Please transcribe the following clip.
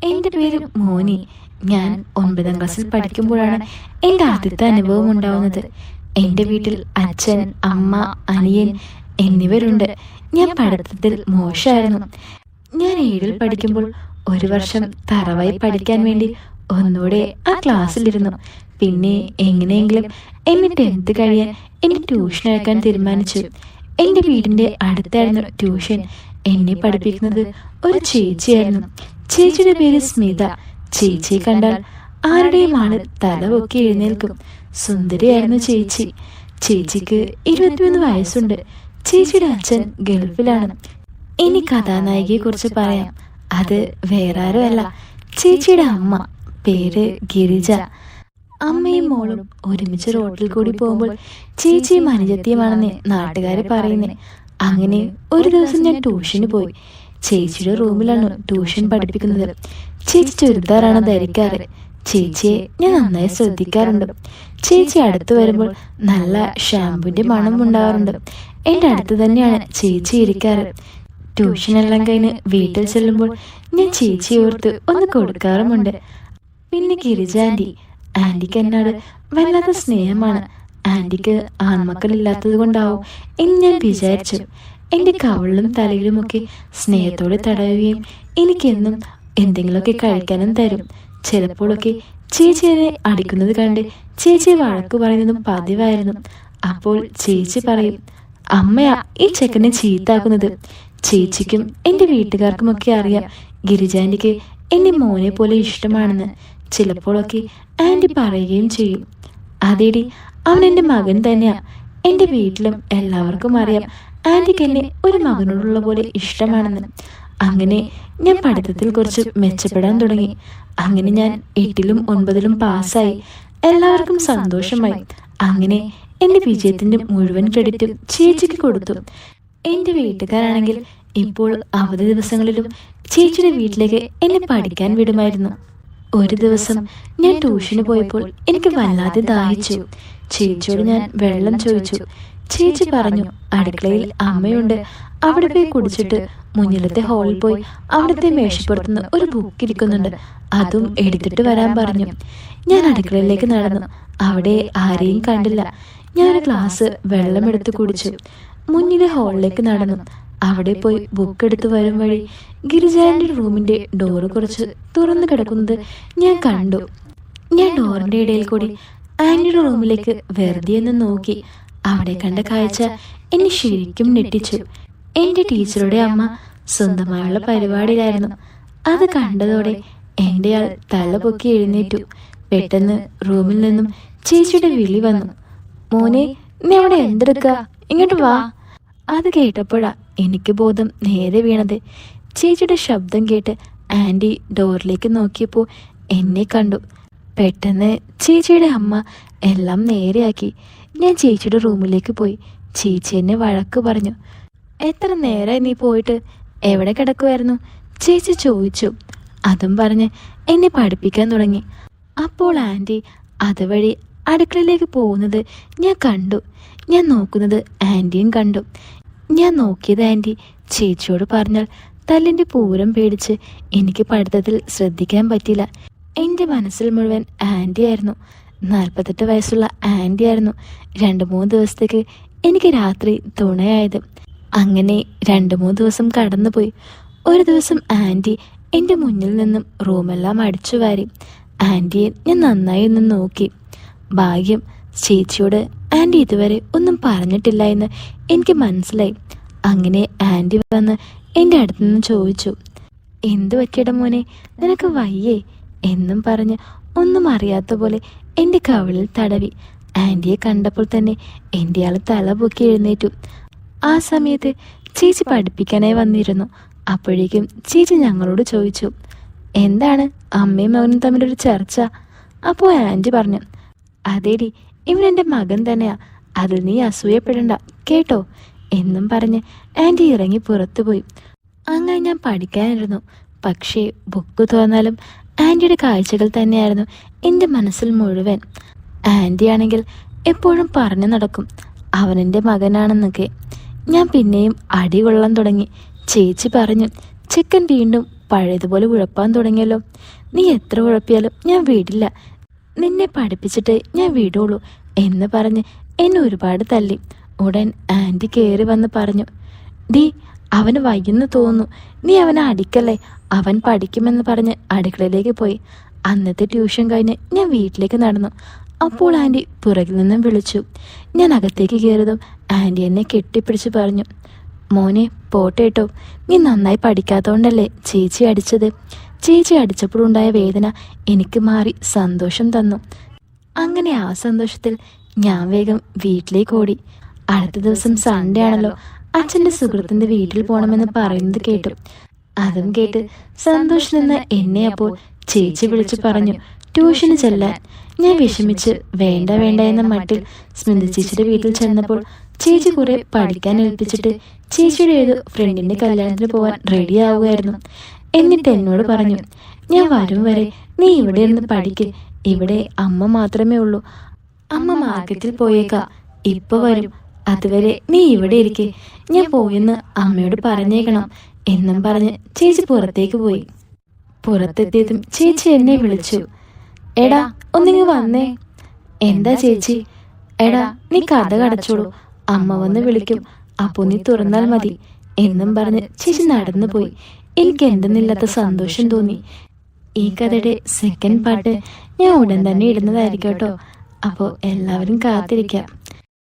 എൻ്റെ പേര് മോനി. ഞാൻ 9ാം ക്ലാസ്സിൽ പഠിക്കുമ്പോഴാണ് എൻ്റെ ആദ്യത്തെ അനുഭവം ഉണ്ടാവുന്നത്. എൻ്റെ വീട്ടിൽ അച്ഛൻ, അമ്മ, അനിയൻ എന്നിവരുണ്ട്. ഞാൻ പഠിത്തത്തിൽ മോശമായിരുന്നു. ഞാൻ 7ൽ പഠിക്കുമ്പോൾ ഒരു വർഷം തറവായി പഠിക്കാൻ വേണ്ടി ഒന്നുകൂടെ ആ ക്ലാസ്സിലിരുന്നു. പിന്നെ എങ്ങനെയെങ്കിലും എന്നെ 10th കഴിയാൻ എന്നെ ട്യൂഷൻ അയക്കാൻ തീരുമാനിച്ചു. എൻ്റെ വീടിൻ്റെ അടുത്തായിരുന്നു ട്യൂഷൻ. എന്നെ പഠിപ്പിക്കുന്നത് ഒരു ചേച്ചിയായിരുന്നു. ചേച്ചിയുടെ പേര് സ്മിത. ചേച്ചിയെ കണ്ടാൽ ആരുടെയും ആള് തല പൊക്കി എഴുന്നേൽക്കും. സുന്ദരിയായിരുന്നു ചേച്ചി. ചേച്ചിക്ക് 21 വയസ്സുണ്ട്. ചേച്ചിയുടെ അച്ഛൻ ഗൾഫിലാണ്. ഇനി കഥാനായികയെ കുറിച്ച് പറയാം. അത് വേറെ ആരുമല്ല, ചേച്ചിയുടെ അമ്മ. പേര് ഗിരിജ. അമ്മയും മോളും ഒരുമിച്ച് റോട്ടിൽ കൂടി പോകുമ്പോൾ ചേച്ചിയും അനുജത്തിയുമാണെന്ന് നാട്ടുകാർ പറയുന്നേ. അങ്ങനെ ഒരു ദിവസം ഞാൻ ട്യൂഷന് പോയി. ചേച്ചിയുടെ റൂമിലാണ് ട്യൂഷൻ പഠിപ്പിക്കുന്നത്. ചേച്ചി ചുരിദാറാണ് ധരിക്കാറ്. ചേച്ചിയെ ഞാൻ നന്നായി ശ്രദ്ധിക്കാറുണ്ട്. ചേച്ചി അടുത്ത് വരുമ്പോൾ നല്ല ഷാമ്പുവിന്റെ മണം ഉണ്ടാകാറുണ്ട്. എൻ്റെ അടുത്ത് തന്നെയാണ് ചേച്ചി ഇരിക്കാറ്. ട്യൂഷനെല്ലാം കഴിഞ്ഞ് വീട്ടിൽ ചെല്ലുമ്പോൾ ഞാൻ ചേച്ചി ഓർത്ത് ഒന്ന് കൊടുക്കാറുമുണ്ട്. പിന്നെ ഗിരിജ ആന്റിക്ക് എന്നോട് വല്ലാത്ത സ്നേഹമാണ്. ആന്റിക്ക് ആൺമക്കളില്ലാത്തത് കൊണ്ടാവും എന്ന് ഞാൻ വിചാരിച്ചു. എൻ്റെ കവിളിലും തലയിലുമൊക്കെ സ്നേഹത്തോടെ തടയുകയും എനിക്കെന്നും എന്തെങ്കിലുമൊക്കെ കഴിക്കാനും തരും. ചിലപ്പോഴൊക്കെ ചേച്ചിയെ അടിക്കുന്നത് കണ്ട് ചേച്ചിയെ വഴക്ക് പറയുന്നതും പതിവായിരുന്നു. അപ്പോൾ ചേച്ചി പറയും, അമ്മയാ ഈ ചെക്കനെ ചീത്താക്കുന്നത്. ചേച്ചിക്കും എൻ്റെ വീട്ടുകാർക്കുമൊക്കെ അറിയാം ഗിരിജാന്റിക്ക് എന്നെ മോനെ പോലെ ഇഷ്ടമാണെന്ന്. ചിലപ്പോഴൊക്കെ ആന്റി പറയുകയും ചെയ്യും, അതേടി അവൻ എൻ്റെ മകൻ തന്നെയാ. എൻ്റെ വീട്ടിലും എല്ലാവർക്കും അറിയാം ആന്റിക്ക് എന്നെ ഒരു മകനോടുള്ള പോലെ ഇഷ്ടമാണെന്ന്. അങ്ങനെ ഞാൻ പഠിത്തത്തിൽ കുറച്ച് മെച്ചപ്പെടാൻ തുടങ്ങി. അങ്ങനെ ഞാൻ 8ലും 9ലും പാസ്സായി. എല്ലാവർക്കും സന്തോഷമായി. അങ്ങനെ എൻ്റെ വിജയത്തിന്റെ മുഴുവൻ ക്രെഡിറ്റും ചേച്ചിക്ക് കൊടുത്തു. എൻ്റെ വീട്ടുകാരാണെങ്കിൽ ഇപ്പോൾ അവധി ദിവസങ്ങളിലും ചേച്ചിയുടെ വീട്ടിലേക്ക് എന്നെ പഠിക്കാൻ വിടുമായിരുന്നു. ഒരു ദിവസം ഞാൻ ട്യൂഷന് പോയപ്പോൾ എനിക്ക് വല്ലാതെ ദാഹിച്ചു. ചേച്ചിയോട് ഞാൻ വെള്ളം ചോദിച്ചു. ചേച്ചി പറഞ്ഞു, അടുക്കളയിൽ അമ്മയുണ്ട്, അവിടെ പോയി കുടിച്ചിട്ട് മുന്നിലത്തെ ഹാളിൽ പോയി അവിടുത്തെ മേശപ്പുറത്തുനിന്ന് ഒരു ബുക്ക് ഇരിക്കുന്നുണ്ട്, അതും എടുത്തിട്ട് വരാൻ പറഞ്ഞു. ഞാൻ അടുക്കളയിലേക്ക് നടന്നു. അവിടെ ആരെയും കണ്ടില്ല. ഞാനൊരു ഗ്ലാസ് വെള്ളമെടുത്ത് കുടിച്ചു. മുന്നിലെ ഹാളിലേക്ക് നടന്നു. അവിടെ പോയി ബുക്ക് എടുത്ത് വരും വഴി ഗിരിജാന്റെ റൂമിന്റെ ഡോറ് കുറച്ച് തുറന്നു കിടക്കുന്നത് ഞാൻ കണ്ടു. ഞാൻ ഡോറിന്റെ ഇടയിൽ കൂടി ആന്റിയുടെ റൂമിലേക്ക് വെറുതെ ഒന്ന് നോക്കി. അവിടെ കണ്ട കാഴ്ച എന്നെ ശരിക്കും ഞെട്ടിച്ചു. എൻ്റെ ടീച്ചറുടെ അമ്മ സ്വന്തമായുള്ള പരിപാടിയിലായിരുന്നു. അത് കണ്ടതോടെ എൻ്റെ ആൾ തല പൊക്കി എഴുന്നേറ്റു. പെട്ടെന്ന് റൂമിൽ നിന്നും ചേച്ചിയുടെ വിളി വന്നു, മോനെ നീ അവിടെ എന്തെടുക്ക, ഇങ്ങോട്ട് വാ. അത് കേട്ടപ്പോഴാ എനിക്ക് ബോധം നേരെ വീണത്. ചേച്ചിയുടെ ശബ്ദം കേട്ട് ആന്റി ഡോറിലേക്ക് നോക്കിയപ്പോൾ എന്നെ കണ്ടു. പെട്ടെന്ന് ചേച്ചിയുടെ അമ്മ എല്ലാം നേരെയാക്കി. ഞാൻ ചേച്ചിയുടെ റൂമിലേക്ക് പോയി. ചേച്ചി എന്നെ വഴക്ക് പറഞ്ഞു. എത്ര നേരമായി നീ പോയിട്ട്, എവിടെ കിടക്കുമായിരുന്നു? ചേച്ചി ചോദിച്ചു. അതും പറഞ്ഞ് എന്നെ പഠിപ്പിക്കാൻ തുടങ്ങി. അപ്പോൾ ആന്റി അതുവഴി അടുക്കളയിലേക്ക് പോകുന്നത് ഞാൻ കണ്ടു. ഞാൻ നോക്കുന്നത് ആന്റിയും കണ്ടു. ഞാൻ നോക്കിയത് ആന്റി ചേച്ചിയോട് പറഞ്ഞാൽ തല്ലിൻ്റെ പൂരം പേടിച്ച് എനിക്ക് പഠിത്തത്തിൽ ശ്രദ്ധിക്കാൻ പറ്റില്ല. എൻ്റെ മനസ്സിൽ മുഴുവൻ ആന്റി ആയിരുന്നു. 48 വയസ്സുള്ള ആന്റി ആയിരുന്നു 2-3 ദിവസത്തേക്ക് എനിക്ക് രാത്രി തുണയായത്. അങ്ങനെ 2-3 ദിവസം കടന്നുപോയി. ഒരു ദിവസം ആന്റി എൻ്റെ മുന്നിൽ നിന്നും റൂമെല്ലാം അടിച്ചു വാരി. ആന്റിയെ ഞാൻ നന്നായി ഒന്ന് നോക്കി. ഭാഗ്യം ചേച്ചിയോട് ആന്റി ഇതുവരെ ഒന്നും പറഞ്ഞിട്ടില്ല എന്ന് എനിക്ക് മനസ്സിലായി. അങ്ങനെ ആന്റി വന്ന് എൻ്റെ അടുത്ത് നിന്ന് ചോദിച്ചു, എന്തു പറ്റിയട മോനെ, നിനക്ക് വയ്യേ എന്നും പറഞ്ഞ് ഒന്നും അറിയാത്ത പോലെ എൻ്റെ കവിളിൽ തടവി. ആന്റിയെ കണ്ടപ്പോൾ തന്നെ എൻ്റെ ആൾ തല പൊക്കി എഴുന്നേറ്റു. ആ സമയത്ത് ചേച്ചി പഠിപ്പിക്കാനായി വന്നിരുന്നു. അപ്പോഴേക്കും ചേച്ചി ഞങ്ങളോട് ചോദിച്ചു, എന്താണ് അമ്മയും മകനും തമ്മിലൊരു ചർച്ച? അപ്പോൾ ആന്റി പറഞ്ഞു, അതേടി ഇവനെൻ്റെ മകൻ തന്നെയാ, അതിൽ നീ അസൂയപ്പെടണ്ട കേട്ടോ എന്നും പറഞ്ഞ് ആന്റി ഇറങ്ങി പുറത്തുപോയി. അങ്ങനെ ഞാൻ പഠിക്കാനിരുന്നു. പക്ഷേ ബുക്ക് തുറന്നാലും ആന്റിയുടെ കാഴ്ചകൾ തന്നെയായിരുന്നു എൻ്റെ മനസ്സിൽ മുഴുവൻ. ആന്റി ആണെങ്കിൽ എപ്പോഴും പറഞ്ഞു നടക്കും അവനെൻ്റെ മകനാണെന്നൊക്കെ. ഞാൻ പിന്നെയും അടി കൊള്ളാൻ തുടങ്ങി. ചേച്ചി പറഞ്ഞു, ചെക്കൻ വീണ്ടും പഴയതുപോലെ ഉഴപ്പാൻ തുടങ്ങിയല്ലോ. നീ എത്ര ഉഴപ്പിയാലും ഞാൻ വീടില്ല, നിന്നെ പഠിപ്പിച്ചിട്ടേ ഞാൻ വീടുള്ളൂ എന്ന് പറഞ്ഞ് എന്നെ ഒരുപാട് തല്ലി. ഉടൻ ആൻറ്റി കയറി വന്ന് പറഞ്ഞു, ഡീ അവന് വയ്യെന്ന് തോന്നുന്നു, നീ അവനെ അടിക്കല്ലേ, അവൻ പഠിക്കുമെന്ന് പറഞ്ഞ് അടുക്കളയിലേക്ക് പോയി. അന്നത്തെ ട്യൂഷൻ കഴിഞ്ഞ് ഞാൻ വീട്ടിലേക്ക് നടന്നു. അപ്പോൾ ആൻറ്റി പുറകിൽ നിന്നും വിളിച്ചു. ഞാൻ അകത്തേക്ക് കയറിയതും ആൻറ്റി എന്നെ കെട്ടിപ്പിടിച്ച് പറഞ്ഞു, മോനെ പോട്ടെ കേട്ടോ, നീ നന്നായി പഠിക്കാത്തതുകൊണ്ടല്ലേ ചേച്ചി അടിച്ചത്. ചേച്ചി അടിച്ചപ്പോഴുണ്ടായ വേദന എനിക്ക് മാറി സന്തോഷം തന്നു. അങ്ങനെ ആ സന്തോഷത്തിൽ ഞാൻ വേഗം വീട്ടിലേക്ക് ഓടി. അടുത്ത ദിവസം സൺഡേ ആണല്ലോ, അച്ഛൻ്റെ സുഹൃത്തിൻ്റെ വീട്ടിൽ പോകണമെന്ന് പറയുന്നത് കേട്ടു. അതും കേട്ട് സന്തോഷം നിന്ന് എന്നെ അപ്പോൾ ചേച്ചി വിളിച്ചു പറഞ്ഞു ട്യൂഷന് ചെല്ലാൻ. ഞാൻ വിഷമിച്ച് വേണ്ട വേണ്ട എന്ന മട്ടിൽ സ്മിത ചേച്ചിയുടെ വീട്ടിൽ ചെന്നപ്പോൾ ചേച്ചി കുറെ പഠിക്കാൻ ഏൽപ്പിച്ചിട്ട് ചേച്ചിയുടെ ഏത് ഫ്രണ്ടിന്റെ കല്യാണത്തിന് പോകാൻ റെഡി ആവുകയായിരുന്നു. എന്നിട്ട് എന്നോട് പറഞ്ഞു, ഞാൻ വരും വരെ നീ ഇവിടെ ഇരുന്ന് പഠിക്ക്, ഇവിടെ അമ്മ മാത്രമേ ഉള്ളൂ, അമ്മ മാർക്കറ്റിൽ പോയേക്കാ, ഇപ്പൊ വരും, അതുവരെ നീ ഇവിടെ ഇരിക്കെ, ഞാൻ പോയെന്ന് അമ്മയോട് പറഞ്ഞേക്കണം എന്നും പറഞ്ഞ് ചേച്ചി പുറത്തേക്ക് പോയി. പുറത്തെത്തിയതും ചേച്ചി എന്നെ വിളിച്ചു, എടാ ഒന്നിങ്ങ് വന്നേ. എന്താ ചേച്ചി? എടാ നീ കഥ കടച്ചോളൂ, അമ്മ വന്ന് വിളിക്കും, അപ്പോ നീ തുറന്നാൽ മതി എന്നും പറഞ്ഞ് ചേച്ചി നടന്നു പോയി. എനിക്ക് എന്തെന്നില്ലാത്ത സന്തോഷം തോന്നി. ഈ കഥയുടെ സെക്കൻഡ് പാർട്ട് ഞാൻ ഉടൻ തന്നെ ഇടുന്നതായിരിക്കും കേട്ടോ. അപ്പോൾ എല്ലാവരും കാത്തിരിക്കാം.